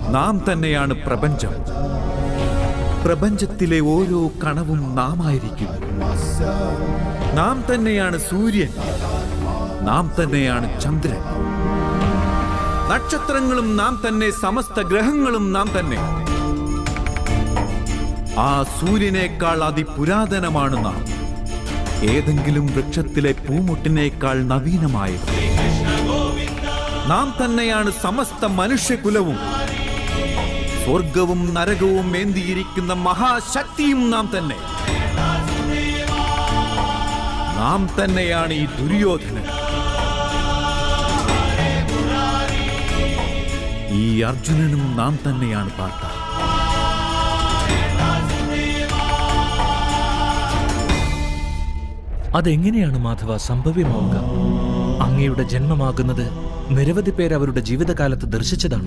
നാം തന്നെയാണ് പ്രപഞ്ചം. പ്രപഞ്ചത്തിലെ ഓരോ കണവും നാം ആയിരിക്കുന്നു. നാം തന്നെയാണ് സൂര്യൻ, നാം തന്നെയാണ് ചന്ദ്രൻ. നക്ഷത്രങ്ങളും നാം തന്നെ, സമസ്ത ഗ്രഹങ്ങളും നാം തന്നെ. ആ സൂര്യനേക്കാൾ അതിപുരാതനമാണ് നാം. ഏതെങ്കിലും വൃക്ഷത്തിലെ പൂമുട്ടിനേക്കാൾ നവീനമായത്. നാം തന്നെയാണ് സമസ്ത മനുഷ്യകുലവും. സ്വർഗവും നരകവും ഏന്തിയിരിക്കുന്ന മഹാശക്തിയും നാം തന്നെ. നാം തന്നെയാണ് ഈ ദുര്യോധനൻ. ഈ അർജുനനും നാം തന്നെയാണ് പാർത്ത. അതെങ്ങനെയാണ് മാധവ സംഭവ്യമാവുക? അങ്ങയുടെ ജന്മമാകുന്നത് നിരവധി പേർ അവരുടെ ജീവിതകാലത്ത് ദർശിച്ചതാണ്.